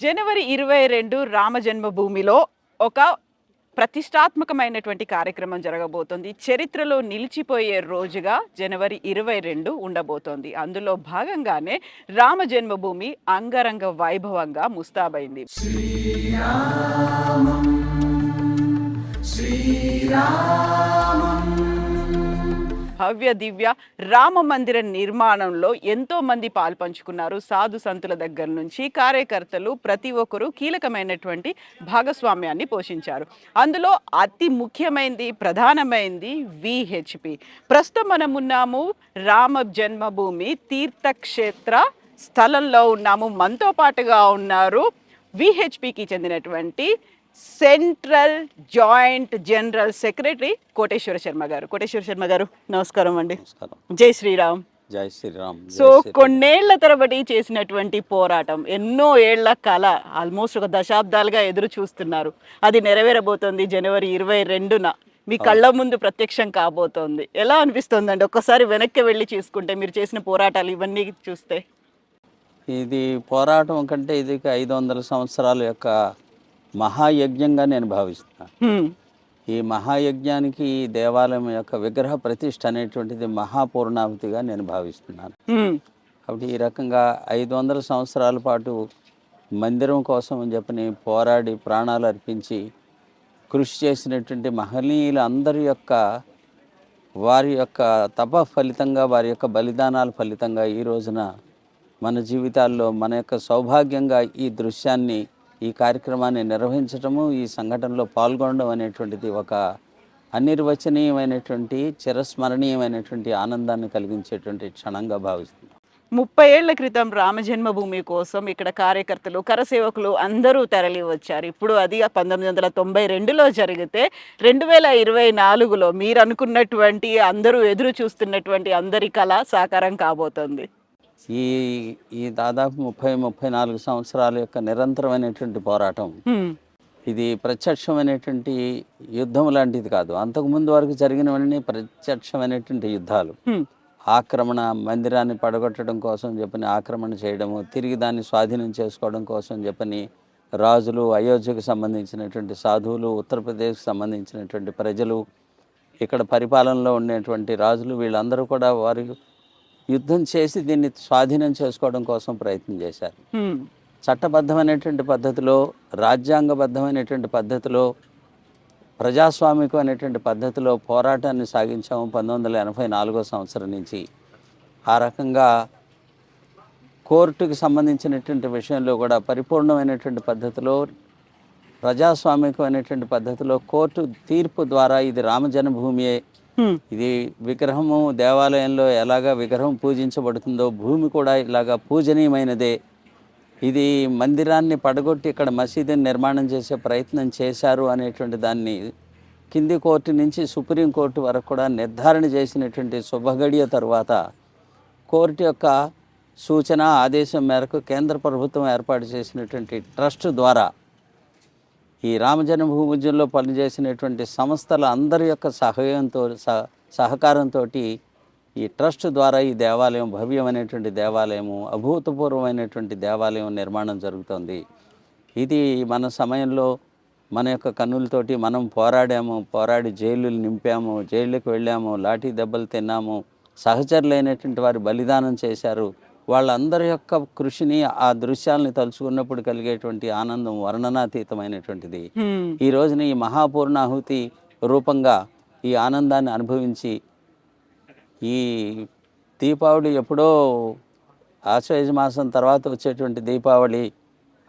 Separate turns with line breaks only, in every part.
జనవరి 22 రామ జన్మభూమిలో ఒక ప్రతిష్టాత్మకమైనటువంటి కార్యక్రమం జరగబోతోంది. చరిత్రలో నిలిచిపోయే రోజుగా జనవరి 22 ఉండబోతోంది. అందులో భాగంగానే రామ జన్మభూమి అంగరంగ వైభవంగా ముస్తాబైంది. భవ్య దివ్య రామ మందిర నిర్మాణంలో ఎంతో మంది పాల్పంచుకున్నారు. సాధు సంతుల దగ్గర నుంచి కార్యకర్తలు ప్రతి ఒక్కరూ కీలకమైనటువంటి భాగస్వామ్యాన్ని పోషించారు. అందులో అతి ముఖ్యమైనది ప్రధానమైనది విహెచ్పి. ప్రస్తుతం మనం ఉన్నాము రామ జన్మభూమి తీర్థక్షేత్ర స్థలంలో ఉన్నాము. మనతో పాటుగా ఉన్నారు విహెచ్పికి చెందినటువంటి central joint general secretary Koteswara Sharma గారు. కోటేశ్వర శర్మ గారు నమస్కారం అండి. జై శ్రీరామ్.
జై శ్రీరామ్.
సో కొన్నేళ్ల తరబడి చేసినటువంటి పోరాటం, ఎన్నో ఏళ్ల కళ, ఆల్మోస్ట్ ఒక దశాబ్దాలుగా ఎదురు చూస్తున్నారు. అది నెరవేరబోతోంది జనవరి 22న మీ కళ్ళ ముందు ప్రత్యక్షం కాబోతోంది. ఎలా అనిపిస్తుందండి ఒక్కసారి వెనక్కి వెళ్ళి చూసుకుంటే, మీరు చేసిన పోరాటాలు ఇవన్నీ చూస్తే?
ఇది పోరాటం కంటే ఇది 500 సంవత్సరాల యొక్క మహాయజ్ఞంగా నేను భావిస్తున్నాను. ఈ మహాయజ్ఞానికి ఈ దేవాలయం యొక్క విగ్రహ ప్రతిష్ఠ అనేటువంటిది మహాపూర్ణావతిగా నేను భావిస్తున్నాను. కాబట్టి ఈ రకంగా 500 సంవత్సరాల పాటు మందిరం కోసం అని చెప్పని పోరాడి ప్రాణాలు అర్పించి కృషి చేసినటువంటి మహనీయులు అందరి యొక్క వారి యొక్క తప ఫలితంగా, వారి యొక్క బలిదానాల ఫలితంగా ఈ రోజున మన జీవితాల్లో మన యొక్క సౌభాగ్యంగా ఈ దృశ్యాన్ని, ఈ కార్యక్రమాన్ని నిర్వహించటము, ఈ సంఘటనలో పాల్గొనడం అనేటువంటిది ఒక అనిర్వచనీయమైనటువంటి చిరస్మరణీయమైనటువంటి ఆనందాన్ని కలిగించేటువంటి క్షణంగా భావిస్తున్నాం.
30 ఏళ్ల క్రితం రామ జన్మభూమి కోసం ఇక్కడ కార్యకర్తలు, కరసేవకులు అందరూ తరలి వచ్చారు. ఇప్పుడు అది 1992లో జరిగితే 2024లో మీరు అనుకున్నటువంటి, అందరూ ఎదురు చూస్తున్నటువంటి అందరి కళ సాకారం కాబోతోంది.
ఈ దాదాపు 30-34 సంవత్సరాల యొక్క నిరంతరమైనటువంటి పోరాటం ఇది ప్రత్యక్షమైనటువంటి యుద్ధం లాంటిది కాదు. అంతకుముందు వరకు జరిగినవన్నీ ప్రత్యక్షమైనటువంటి యుద్ధాలు. ఆక్రమణ, మందిరాన్ని పడగొట్టడం కోసం చెప్పని ఆక్రమణ చేయడము, తిరిగి దాన్ని స్వాధీనం చేసుకోవడం కోసం చెప్పని రాజులు, అయోధ్యకు సంబంధించినటువంటి సాధువులు, ఉత్తరప్రదేశ్కి సంబంధించినటువంటి ప్రజలు, ఇక్కడ పరిపాలనలో ఉండేటువంటి రాజులు, వీళ్ళందరూ కూడా వారి యుద్ధం చేసి దీన్ని స్వాధీనం చేసుకోవడం కోసం ప్రయత్నం చేశారు. చట్టబద్ధమైనటువంటి పద్ధతిలో, రాజ్యాంగబద్ధమైనటువంటి పద్ధతిలో, ప్రజాస్వామికమైనటువంటి పద్ధతిలో పోరాటాన్ని సాగించాము 1984 సంవత్సరం నుంచి. ఆ రకంగా కోర్టుకు సంబంధించినటువంటి విషయంలో కూడా పరిపూర్ణమైనటువంటి పద్ధతిలో, ప్రజాస్వామికమైనటువంటి పద్ధతిలో కోర్టు తీర్పు ద్వారా ఇది రామ జన్మభూమియే, ఇది విగ్రహము దేవాలయంలో ఎలాగా విగ్రహం పూజించబడుతుందో భూమి కూడా ఇలాగా పూజనీయమైనదే, ఇది మందిరాన్ని పడగొట్టి ఇక్కడ మసీదుని నిర్మాణం చేసే ప్రయత్నం చేశారు అనేటువంటి దాన్ని కింది కోర్టు నుంచి సుప్రీంకోర్టు వరకు కూడా నిర్ధారణ చేసినటువంటి శుభగడియ తరువాత కోర్టు యొక్క సూచన, ఆదేశం మేరకు కేంద్ర ప్రభుత్వం ఏర్పాటు చేసినటువంటి ట్రస్ట్ ద్వారా ఈ రామజన్మభూమి ఉద్యమంలో పనిచేసినటువంటి సంస్థల అందరి యొక్క సహకారంతో ఈ ట్రస్ట్ ద్వారా ఈ దేవాలయం, భవ్యమైనటువంటి దేవాలయము, అభూతపూర్వమైనటువంటి దేవాలయం నిర్మాణం జరుగుతుంది. ఇది మన సమయంలో మన యొక్క కన్నులతోటి మనం పోరాడి జైళ్ళు నింపాము, జైళ్ళకి వెళ్ళాము, లాఠీ దెబ్బలు తిన్నాము, సహచరులైనటువంటి వారు బలిదానం చేశారు. వాళ్ళందరి యొక్క కృషిని, ఆ దృశ్యాలని తలుచుకున్నప్పుడు కలిగేటువంటి ఆనందం వర్ణనాతీతమైనటువంటిది. ఈ రోజున ఈ మహాపూర్ణాహుతి రూపంగా ఈ ఆనందాన్ని అనుభవించి, ఈ దీపావళి ఎప్పుడో ఆశ్వయుజ మాసం తర్వాత వచ్చేటువంటి దీపావళి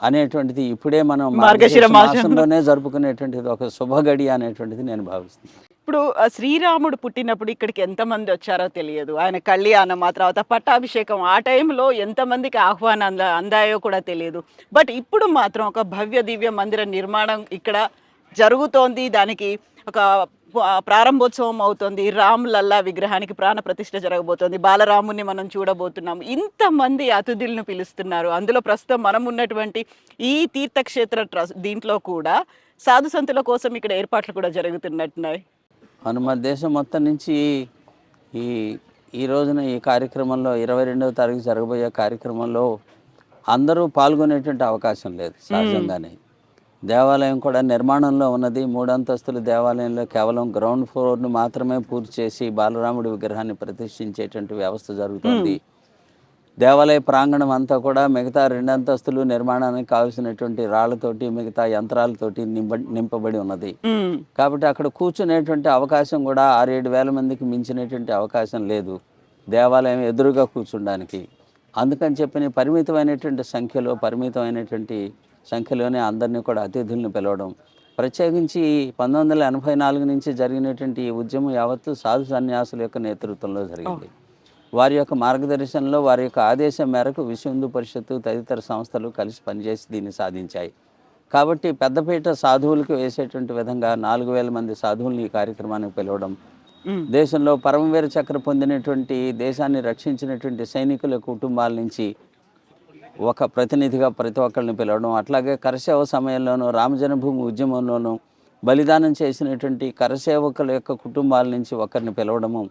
అనేటువంటిది ఇప్పుడే మనం మార్గశిర మాసంలోనే జరుపుకునేటువంటిది ఒక శుభగడి అనేటువంటిది నేను భావిస్తున్నాను.
ఇప్పుడు శ్రీరాముడు పుట్టినప్పుడు ఇక్కడికి ఎంతమంది వచ్చారో తెలియదు. ఆయన కళ్యాణం, ఆ తర్వాత పట్టాభిషేకం, ఆ టైంలో ఎంతమందికి ఆహ్వానం అందాయో కూడా తెలియదు. బట్ ఇప్పుడు మాత్రం ఒక భవ్య దివ్య మందిర నిర్మాణం ఇక్కడ జరుగుతోంది. దానికి ఒక ప్రారంభోత్సవం అవుతుంది. రామ్ లల్లా విగ్రహానికి ప్రాణ ప్రతిష్ఠ జరగబోతోంది. బాలరాముని మనం చూడబోతున్నాం. ఇంతమంది అతిథులను పిలుస్తున్నారు. అందులో ప్రస్తుతం మనం ఉన్నటువంటి ఈ తీర్థక్షేత్ర ట్రస్ట్ దీంట్లో కూడా సాధు సంతుల కోసం ఇక్కడ ఏర్పాట్లు కూడా జరుగుతున్నట్టున్నాయి.
మన దేశం మొత్తం నుంచి ఈ ఈ రోజున ఈ కార్యక్రమంలో 22వ తారీఖు జరగబోయే కార్యక్రమంలో అందరూ పాల్గొనేటువంటి అవకాశం లేదు సహజంగానే. దేవాలయం కూడా నిర్మాణంలో ఉన్నది. 3 అంతస్తుల దేవాలయంలో కేవలం గ్రౌండ్ ఫ్లోర్ను మాత్రమే పూర్తి చేసి బాలరాముడి విగ్రహాన్ని ప్రతిష్ఠించేటువంటి వ్యవస్థ జరుగుతుంది. దేవాలయ ప్రాంగణం అంతా కూడా మిగతా 2 అంతస్తులు నిర్మాణానికి కావాల్సినటువంటి రాళ్లతోటి మిగతా యంత్రాలతోటి నింపబడి ఉన్నది. కాబట్టి అక్కడ కూర్చునేటువంటి అవకాశం కూడా 6-7 వేల మందికి మించినటువంటి అవకాశం లేదు దేవాలయం ఎదురుగా కూర్చుండానికి. అందుకని చెప్పి పరిమితమైనటువంటి సంఖ్యలోనే అందరినీ కూడా అతిథులను పిలవడం. ప్రత్యేకించి 1984 నుంచి జరిగినటువంటి ఈ ఉద్యమం యావత్తు సాధు సన్యాసుల యొక్క నేతృత్వంలో జరిగింది. వారి యొక్క మార్గదర్శనంలో వారి యొక్క ఆదేశం మేరకు విశ్వ హిందూ పరిషత్తు తదితర సంస్థలు కలిసి పనిచేసి దీన్ని సాధించాయి. కాబట్టి పెద్దపీట సాధువులకు వేసేటువంటి విధంగా 4,000 మంది సాధువులను ఈ కార్యక్రమానికి పిలవడం, దేశంలో పరమవీర చక్ర పొందినటువంటి దేశాన్ని రక్షించినటువంటి సైనికుల కుటుంబాల నుంచి ఒక ప్రతినిధిగా ప్రతి ఒక్కరిని పిలవడం, అట్లాగే కరసేవ సమయంలోనూ రామజన్మభూమి ఉద్యమంలోనూ బలిదానం చేసినటువంటి కరసేవకుల యొక్క కుటుంబాల నుంచి ఒకరిని పిలవడము,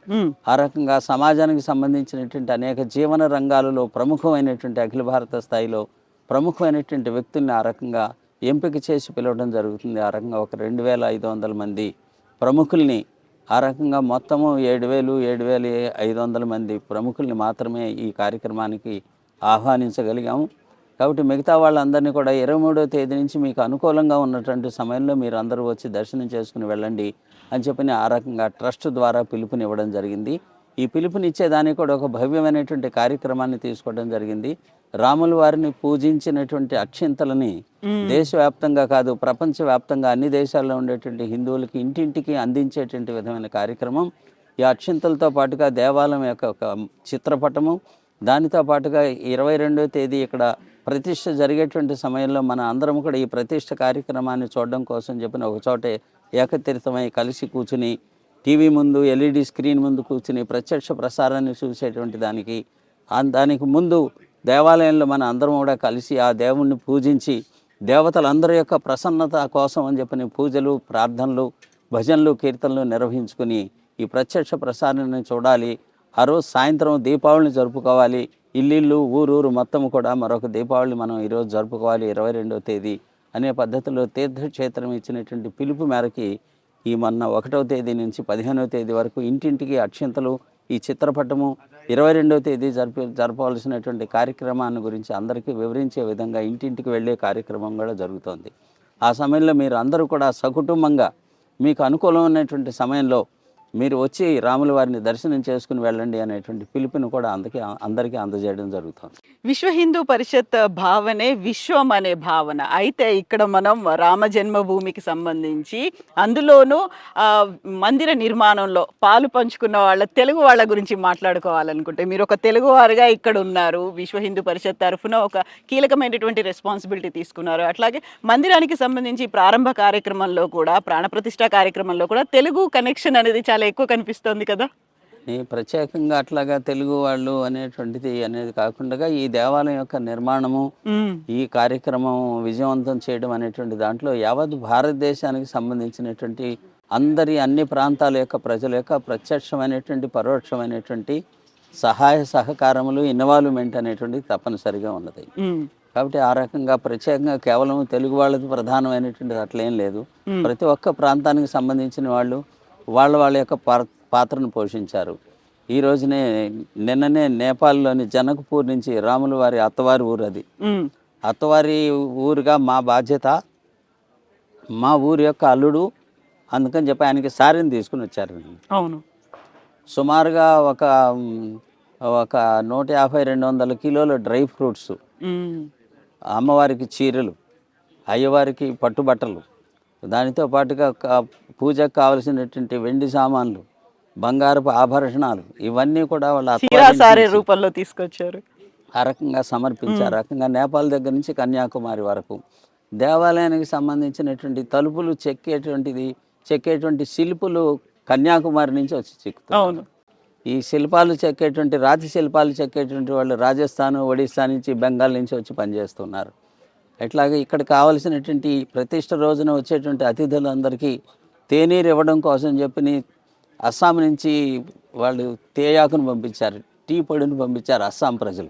ఆ రకంగా సమాజానికి సంబంధించినటువంటి అనేక జీవన రంగాలలో ప్రముఖమైనటువంటి అఖిల భారత స్థాయిలో ప్రముఖమైనటువంటి వ్యక్తుల్ని ఆ రకంగా ఎంపిక చేసి పిలవడం జరుగుతుంది. ఆ రకంగా ఒక 2,500 మంది ప్రముఖుల్ని, ఆ రకంగా మొత్తము 7,500 మంది ప్రముఖుల్ని మాత్రమే ఈ కార్యక్రమానికి ఆహ్వానించగలిగాము. కాబట్టి మిగతా వాళ్ళందరినీ కూడా 23వ తేదీ నుంచి మీకు అనుకూలంగా ఉన్నటువంటి సమయంలో మీరు అందరూ వచ్చి దర్శనం చేసుకుని వెళ్ళండి అని చెప్పి ఆ రకంగా ట్రస్ట్ ద్వారా పిలుపునివ్వడం జరిగింది. ఈ పిలుపునిచ్చేదానికి కూడా ఒక భవ్యమైనటువంటి కార్యక్రమాన్ని తీసుకోవడం జరిగింది. రాముల వారిని పూజించినటువంటి అక్షింతలని దేశవ్యాప్తంగా కాదు ప్రపంచవ్యాప్తంగా అన్ని దేశాల్లో ఉండేటువంటి హిందువులకి ఇంటింటికి అందించేటువంటి విధమైన కార్యక్రమం. ఈ అక్షింతలతో పాటుగా దేవాలయం యొక్క ఒక చిత్రపటము, దానితో పాటుగా 22వ తేదీ ఇక్కడ ప్రతిష్ఠ జరిగేటువంటి సమయంలో మన అందరం కూడా ఈ ప్రతిష్ఠ కార్యక్రమాన్ని చూడడం కోసం చెప్పిన ఒక చోటే ఏకతీర్థమై కలిసి కూర్చుని టీవీ ముందు ఎల్ఈడి స్క్రీన్ ముందు కూర్చుని ప్రత్యక్ష ప్రసారాన్ని చూసేటువంటి దానికి ముందు దేవాలయంలో మన అందరం కూడా కలిసి ఆ దేవుణ్ణి పూజించి దేవతలందరి యొక్క ప్రసన్నత కోసం అని చెప్పిన పూజలు, ప్రార్థనలు, భజనలు, కీర్తనలు నిర్వహించుకుని ఈ ప్రత్యక్ష ప్రసారాన్ని చూడాలి. ఆ రోజు సాయంత్రం దీపావళిని జరుపుకోవాలి. ఇల్లు ఊరూరు మొత్తం కూడా మరొక దీపావళి మనం ఈరోజు జరుపుకోవాలి 22వ తేదీ అనే పద్ధతిలో తీర్థక్షేత్రం ఇచ్చినటువంటి పిలుపు మేరకి ఈ మొన్న 1వ తేదీ నుంచి 15వ తేదీ వరకు ఇంటింటికి అక్షింతలు, ఈ చిత్రపటము, 22వ తేదీ జరపవలసినటువంటి కార్యక్రమాన్ని గురించి అందరికీ వివరించే విధంగా ఇంటింటికి వెళ్ళే కార్యక్రమం కూడా జరుగుతోంది. ఆ సమయంలో మీరు అందరూ కూడా సకుటుంబంగా మీకు అనుకూలమైనటువంటి సమయంలో మీరు వచ్చి రాముల వారిని దర్శనం చేసుకుని వెళ్ళండి అనేటువంటి పిలుపుని కూడా అందరికీ అందజేయడం జరుగుతుంది.
విశ్వ హిందూ పరిషత్ భావనే విశ్వం అనే భావన. అయితే ఇక్కడ మనం రామ జన్మభూమికి సంబంధించి అందులోనూ మందిర నిర్మాణంలో పాలు పంచుకున్న తెలుగు వాళ్ళ గురించి మాట్లాడుకోవాలనుకుంటే మీరు ఒక తెలుగువారుగా ఇక్కడ ఉన్నారు. విశ్వ హిందూ పరిషత్ తరఫున ఒక కీలకమైనటువంటి రెస్పాన్సిబిలిటీ తీసుకున్నారు. అట్లాగే మందిరానికి సంబంధించి ప్రారంభ కార్యక్రమంలో కూడా, ప్రాణప్రతిష్ఠ కార్యక్రమంలో కూడా తెలుగు కనెక్షన్ అనేది చాలా ఎక్కువ కనిపిస్తుంది కదా.
ప్రత్యేకంగా అట్లాగా తెలుగు వాళ్ళు అనేది కాకుండా ఈ దేవాలయం యొక్క నిర్మాణము, ఈ కార్యక్రమం విజయవంతం చేయడం అనేటువంటి దాంట్లో యావత్ భారతదేశానికి సంబంధించినటువంటి అన్ని ప్రాంతాల యొక్క ప్రజల యొక్క ప్రత్యక్షమైనటువంటి పరోక్షమైనటువంటి సహాయ సహకారములు, ఇన్వాల్వ్మెంట్ అనేటువంటిది తప్పనిసరిగా ఉన్నది. కాబట్టి ఆ రకంగా ప్రత్యేకంగా కేవలం తెలుగు వాళ్ళది ప్రధానమైనటువంటిది అట్లేం లేదు. ప్రతి ఒక్క ప్రాంతానికి సంబంధించిన వాళ్ళు వాళ్ళ యొక్క పాత్రను పోషించారు. ఈ రోజునే నిన్ననే నేపాల్లోని జనక్పూర్ నుంచి రాముల వారి అత్తవారి ఊరు అది. అత్తవారి ఊరుగా మా బాధ్యత, మా ఊరి యొక్క అల్లుడు, అందుకని చెప్పి ఆయనకి సారీని తీసుకుని వచ్చారు.
అవును,
సుమారుగా ఒక 150-200 కిలోల డ్రై ఫ్రూట్స్, అమ్మవారికి చీరలు, అయ్యవారికి పట్టుబట్టలు, దానితో పాటుగా పూజకు కావలసినటువంటి వెండి సామాన్లు, బంగారపు ఆభరణాలు, ఇవన్నీ కూడా వాళ్ళ
రూపంలో తీసుకొచ్చారు.
ఆ రకంగా సమర్పించారు. ఆ రకంగా నేపాల్ దగ్గర నుంచి కన్యాకుమారి వరకు దేవాలయానికి సంబంధించినటువంటి తలుపులు చెక్కేటువంటి శిల్పులు కన్యాకుమారి నుంచి వచ్చి చెక్కుతారు. ఈ శిల్పాలు చెక్కేటువంటి రాతి శిల్పాలు చెక్కేటువంటి వాళ్ళు రాజస్థాన్, ఒడిస్సా నుంచి, బెంగాల్ నుంచి వచ్చి పనిచేస్తున్నారు. ఎట్లాగే ఇక్కడ కావలసినటువంటి ప్రతిష్ట రోజున వచ్చేటువంటి అతిథులందరికీ తేనీరు ఇవ్వడం కోసం చెప్పి అస్సాం నుంచి వాళ్ళు తేయాకును పంపించారు, టీ పొడిని పంపించారు అస్సాం ప్రజలు.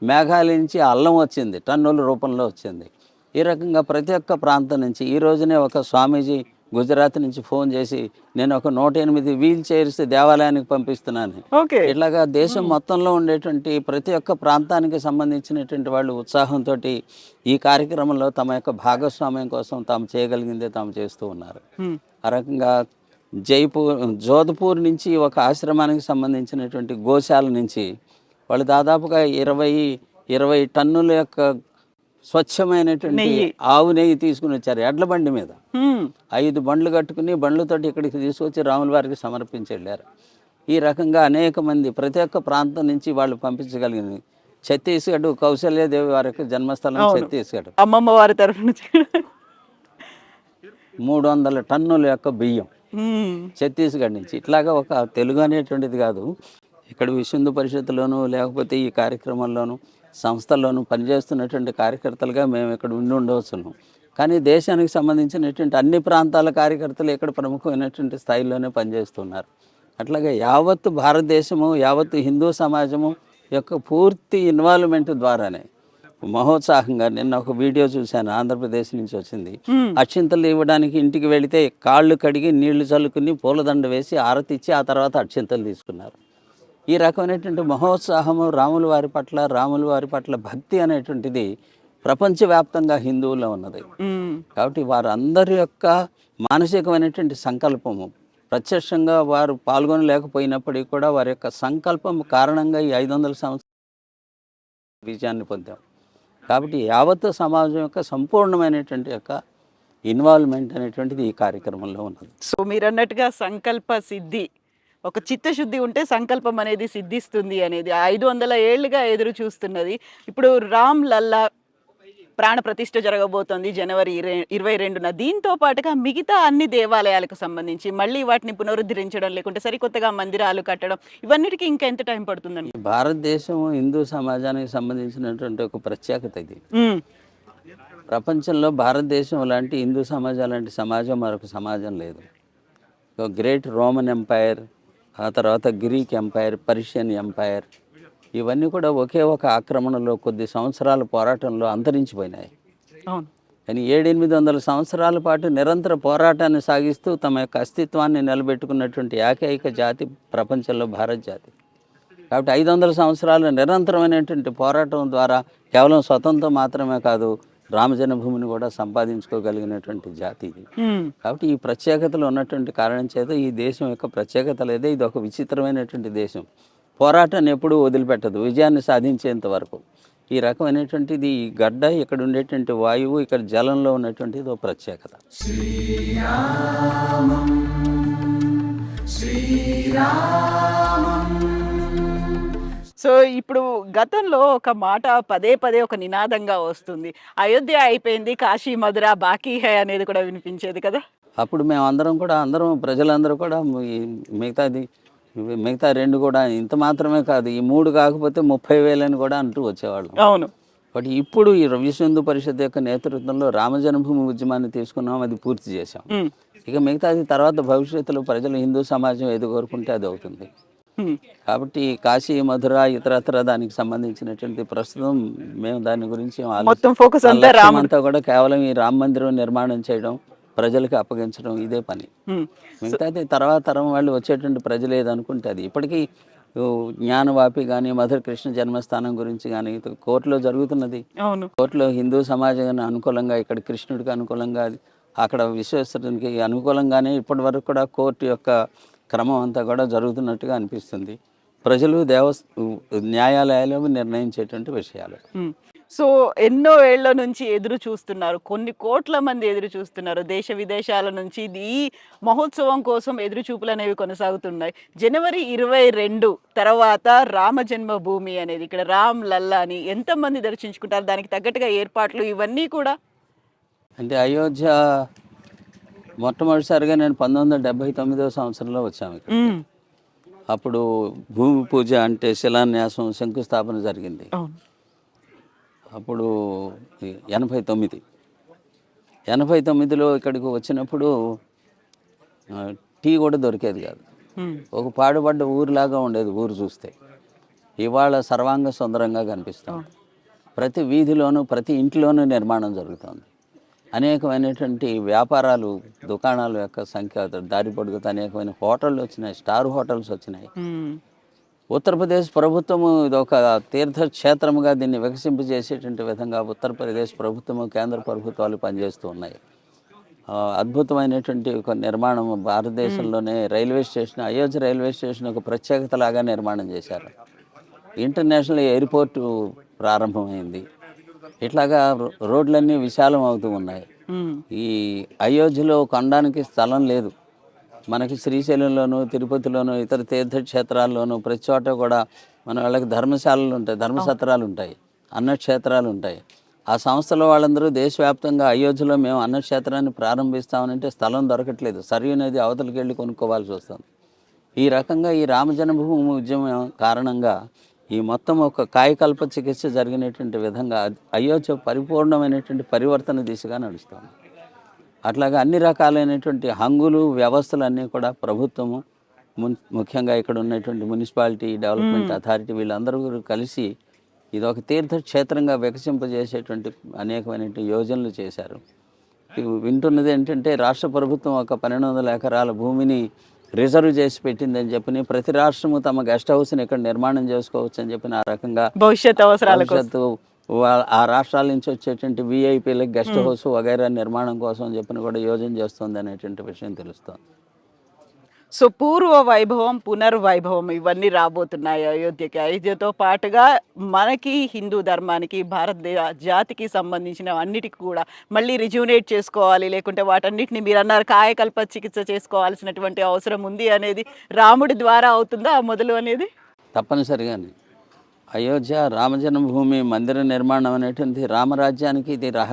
మేఘాలయ నుంచి అల్లం వచ్చింది, టన్నుల రూపంలో వచ్చింది. ఈ రకంగా ప్రతి ఒక్క ప్రాంతం నుంచి ఈ రోజునే ఒక స్వామీజీ గుజరాత్ నుంచి ఫోన్ చేసి నేను ఒక 108 వీల్ చైర్స్ దేవాలయానికి పంపిస్తున్నాను.
ఓకే.
ఇట్లాగా దేశం మొత్తంలో ఉండేటువంటి ప్రతి ఒక్క ప్రాంతానికి సంబంధించినటువంటి వాళ్ళు ఉత్సాహంతో ఈ కార్యక్రమంలో తమ యొక్క భాగస్వామ్యం కోసం తాము చేయగలిగిందే తాము చేస్తూ ఉన్నారు. ఆ రకంగా జోధ్పూర్ నుంచి ఒక ఆశ్రమానికి సంబంధించినటువంటి గోశాల నుంచి వాళ్ళు దాదాపుగా 20 టన్నుల యొక్క స్వచ్ఛమైనటువంటి ఆవు నెయ్యి తీసుకుని వచ్చారు ఎడ్ల బండి మీద. 5 బండ్లు కట్టుకుని బండ్లతోటి ఇక్కడికి తీసుకొచ్చి రాముల వారికి సమర్పించి వెళ్ళారు. ఈ రకంగా అనేక మంది ప్రతి ఒక్క ప్రాంతం నుంచి వాళ్ళు పంపించగలిగింది. ఛత్తీస్గఢ్ కౌశల్యాదేవి వారి యొక్క జన్మస్థలం ఛత్తీస్గఢ్,
అమ్మమ్మ వారి తరఫు నుంచి
300 టన్నుల యొక్క బియ్యం ఛత్తీస్గఢ్ నుంచి. ఇట్లాగా ఒక తెలుగు అనేటువంటిది కాదు, ఇక్కడ విశ్వ హిందూ పరిషత్తులోను లేకపోతే ఈ కార్యక్రమంలోను సంస్థల్లోనూ పనిచేస్తున్నటువంటి కార్యకర్తలుగా మేము ఇక్కడ ఉండవచ్చును. కానీ దేశానికి సంబంధించినటువంటి అన్ని ప్రాంతాల కార్యకర్తలు ఇక్కడ ప్రముఖమైనటువంటి స్థాయిలోనే పనిచేస్తున్నారు. అట్లాగే యావత్తు భారతదేశము, యావత్తు హిందూ సమాజము యొక్క పూర్తి ఇన్వాల్వ్మెంట్ ద్వారానే మహోత్సాహంగా, నిన్న ఒక వీడియో చూశాను, ఆంధ్రప్రదేశ్ నుంచి వచ్చింది. అక్షింతలు ఇవ్వడానికి ఇంటికి వెళితే కాళ్ళు కడిగి నీళ్లు చల్లుకుని పూలదండ వేసి ఆరతి ఇచ్చి ఆ తర్వాత అక్షింతలు తీసుకున్నారు. ఈ రకమైనటువంటి మహోత్సాహము రాముల వారి పట్ల భక్తి అనేటువంటిది ప్రపంచవ్యాప్తంగా హిందువుల్లో ఉన్నది. కాబట్టి వారందరి యొక్క మానసికమైనటువంటి సంకల్పము, ప్రత్యక్షంగా వారు పాల్గొనలేకపోయినప్పటికీ కూడా వారి యొక్క సంకల్పం కారణంగా ఈ 500 సంవత్సరాల విజయాన్ని పొందాం. కాబట్టి యావత్తు సమాజం యొక్క సంపూర్ణమైనటువంటి యొక్క ఇన్వాల్వ్మెంట్ అనేటువంటిది ఈ కార్యక్రమంలో ఉన్నది.
సో మీరు అన్నట్టుగా సంకల్ప సిద్ధి, ఒక చిత్తశుద్ధి ఉంటే సంకల్పం అనేది సిద్ధిస్తుంది అనేది 500 ఏళ్లుగా ఎదురు చూస్తున్నది. ఇప్పుడు రామ్ లల్లా ప్రాణ ప్రతిష్ఠ జరగబోతోంది జనవరి 22న. దీంతో పాటుగా మిగతా అన్ని దేవాలయాలకు సంబంధించి మళ్ళీ వాటిని పునరుద్ధరించడం, లేకుంటే సరికొత్తగా మందిరాలు కట్టడం, ఇవన్నిటికీ ఇంకా ఎంత టైం పడుతుందండి?
భారతదేశం హిందూ సమాజానికి సంబంధించినటువంటి ఒక ప్రత్యేకత ఇది. ప్రపంచంలో భారతదేశం లాంటి హిందూ సమాజం లాంటి సమాజం మరొక సమాజం లేదు. గ్రేట్ రోమన్ ఎంపైర్, ఆ తర్వాత గ్రీక్ ఎంపైర్, పర్షియన్ ఎంపైర్, ఇవన్నీ కూడా ఒకే ఒక ఆక్రమణలో కొద్ది సంవత్సరాల పోరాటంలో అంతరించిపోయినాయి. కానీ 700-800 సంవత్సరాల పాటు నిరంతర పోరాటాన్ని సాగిస్తూ తమ యొక్క అస్తిత్వాన్ని నిలబెట్టుకున్నటువంటి ఏకైక జాతి ప్రపంచంలో భారత జాతి. కాబట్టి 500 సంవత్సరాలు నిరంతరమైనటువంటి పోరాటం ద్వారా కేవలం స్వతంత్రం మాత్రమే కాదు, రామజన్మభూమిని కూడా సంపాదించుకోగలిగినటువంటి జాతి ఇది. కాబట్టి ఈ ప్రత్యేకతలు ఉన్నటువంటి కారణం చేత ఈ దేశం యొక్క ప్రత్యేకత లేదే, ఇది ఒక విచిత్రమైనటువంటి దేశం. పోరాటాన్ని ఎప్పుడూ వదిలిపెట్టదు విజయాన్ని సాధించేంత వరకు. ఈ రకమైనటువంటిది ఈ గడ్డ, ఇక్కడ ఉండేటువంటి వాయువు, ఇక్కడ జలంలో ఉన్నటువంటిది ఒక ప్రత్యేకత.
సో ఇప్పుడు గతంలో ఒక మాట పదే పదే ఒక నినాదంగా వస్తుంది, అయోధ్య అయిపోయింది, కాశీ మధుర బాకీ హై అనేది కూడా వినిపించేది కదా.
అప్పుడు మేము అందరం ప్రజలందరూ కూడా మిగతా 2 కూడా ఇంత మాత్రమే కాదు, ఈ 3 కాకపోతే 30,000 అని కూడా అంటూ వచ్చేవాళ్ళం.
అవును.
బట్ ఇప్పుడు ఈ విశ్వ హిందూ పరిషత్ యొక్క నేతృత్వంలో రామజన్మభూమి ఉద్యమాన్ని తీసుకున్నాం, అది పూర్తి చేశాం. ఇక మిగతాది తర్వాత భవిష్యత్తులో ప్రజలు హిందూ సమాజం ఏది కోరుకుంటే అది అవుతుంది. కాబట్టి కాశీ మధుర ఇతరత్ర దానికి సంబంధించినటువంటి ప్రస్తుతం మేము దాని గురించి
మొత్తం ఫోకస్
అంతా కూడా కేవలం ఈ రామ మందిరం నిర్మాణం చేయడం, ప్రజలకు అప్పగించడం, ఇదే పని. మిగతాది తర్వాత తరం వాళ్ళు వచ్చేటువంటి ప్రజలు ఏదనుకుంటే అది. ఇప్పటికీ జ్ఞానవాపి కానీ మధుర కృష్ణ జన్మస్థానం గురించి కానీ కోర్టులో జరుగుతున్నది. కోర్టులో హిందూ సమాజానికి అనుకూలంగా, ఇక్కడ కృష్ణుడికి అనుకూలంగా, అక్కడ విశ్వేశ్వరునికి అనుకూలంగానే ఇప్పటి వరకు కూడా కోర్టు యొక్క క్రమం అంతా కూడా జరుగుతున్నట్టుగా అనిపిస్తుంది. ప్రజలు న్యాయాలయాలు నిర్ణయించేటువంటి విషయాలు.
సో ఎన్నో ఏళ్ల నుంచి ఎదురు చూస్తున్నారు, కొన్ని కోట్ల మంది ఎదురు చూస్తున్నారు, దేశ విదేశాల నుంచి ఈ మహోత్సవం కోసం ఎదురు చూపులు అనేవి కొనసాగుతున్నాయి. జనవరి 22 తర్వాత రామ జన్మభూమి అనేది, ఇక్కడ రామ్ లల్లాని ఎంతమంది దర్శించుకుంటారు, దానికి తగ్గట్టుగా ఏర్పాట్లు ఇవన్నీ కూడా.
అంటే అయోధ్య మొట్టమొదటిసారిగా నేను 1979వ సంవత్సరంలో వచ్చాము ఇక్కడ. అప్పుడు భూమి పూజ అంటే శిలాన్యాసం, శంకుస్థాపన జరిగింది. అప్పుడు 89లో ఇక్కడికి వచ్చినప్పుడు టీ కూడా దొరికేది కాదు. ఒక పాడుపడ్డ ఊరిలాగా ఉండేది ఊరు చూస్తే. ఇవాళ సర్వాంగ సుందరంగా కనిపిస్తుంది. ప్రతి వీధిలోనూ ప్రతి ఇంట్లోనూ నిర్మాణం జరుగుతుంది. అనేకమైనటువంటి వ్యాపారాలు, దుకాణాల యొక్క సంఖ్య దారి పొడుగుతూ అనేకమైన హోటళ్ళు వచ్చినాయి, స్టార్ హోటల్స్ వచ్చినాయి. ఉత్తరప్రదేశ్ ప్రభుత్వము ఇది ఒక తీర్థక్షేత్రముగా దీన్ని వికసింపజేసేటువంటి విధంగా ఉత్తరప్రదేశ్ ప్రభుత్వము, కేంద్ర ప్రభుత్వాలు పనిచేస్తూ ఉన్నాయి. అద్భుతమైనటువంటి ఒక నిర్మాణం భారతదేశంలోనే railway station, Ayodhya railway station ఒక ప్రత్యేకతలాగా నిర్మాణం చేశారు. ఇంటర్నేషనల్ ఎయిర్పోర్టు ప్రారంభమైంది. ఇట్లాగా రోడ్లన్నీ విశాలం అవుతూ ఉన్నాయి. ఈ అయోధ్యలో కొనడానికి స్థలం లేదు. మనకి శ్రీశైలంలోను, తిరుపతిలోను, ఇతర తీర్థక్షేత్రాల్లోనూ ప్రతి చోట కూడా మన వాళ్ళకి ధర్మశాలలు ఉంటాయి, ధర్మసత్రాలు ఉంటాయి, అన్నక్షేత్రాలు ఉంటాయి. ఆ సంస్థలో వాళ్ళందరూ దేశవ్యాప్తంగా అయోధ్యలో మేము అన్నక్షేత్రాన్ని ప్రారంభిస్తామనంటే స్థలం దొరకట్లేదు. సరియు నది అవతలికి వెళ్ళి కొనుక్కోవాల్సి వస్తుంది. ఈ రకంగా ఈ రామజన్మభూమి ఉద్యమం కారణంగా ఈ మొత్తం ఒక కాయకల్ప చికిత్స జరిగినటువంటి విధంగా అయోధ్య పరిపూర్ణమైనటువంటి పరివర్తన దిశగా నడుస్తుంది. అట్లాగా అన్ని రకాలైనటువంటి హంగులు, వ్యవస్థలు అన్నీ కూడా ప్రభుత్వము, ముఖ్యంగా ఇక్కడ ఉన్నటువంటి మున్సిపాలిటీ డెవలప్మెంట్ అథారిటీ వీళ్ళందరూ కలిసి ఇది ఒక తీర్థక్షేత్రంగా వికసింపజేసేటువంటి అనేకమైనటువంటి యోజనలు చేశారు. వింటున్నది ఏంటంటే రాష్ట్ర ప్రభుత్వం ఒక 1200 ఎకరాల భూమిని రిజర్వ్ చేసి పెట్టిందని చెప్పి ప్రతి రాష్ట్రము తమ గెస్ట్ హౌస్ని ఇక్కడ నిర్మాణం చేసుకోవచ్చు అని చెప్పి ఆ రకంగా భవిష్యత్తు ఆ రాష్ట్రాల నుంచి వచ్చేటువంటి విఐపీలకు గెస్ట్ హౌస్ వగైరా నిర్మాణం కోసం అని చెప్పి కూడా యోజన చేస్తుంది అనేటువంటి విషయం తెలుస్తుంది.
సో పూర్వ వైభవం, పునర్వైభవం ఇవన్నీ రాబోతున్నాయి అయోధ్యకి. అయోధ్యతో పాటుగా మనకి హిందూ ధర్మానికి, భారతదేశ జాతికి సంబంధించిన అన్నిటికీ కూడా మళ్ళీ రిజ్యూనేట్ చేసుకోవాలి, లేకుంటే వాటన్నిటిని మీరు అన్నారు కాయకల్ప చికిత్స చేసుకోవాల్సినటువంటి అవసరం ఉంది అనేది రాముడి ద్వారా అవుతుందా మొదలు అనేది?
తప్పనిసరిగానే అయోధ్య రామజన్మభూమి మందిర నిర్మాణం అనేటువంటి రామరాజ్యానికి ఇది రహదారి.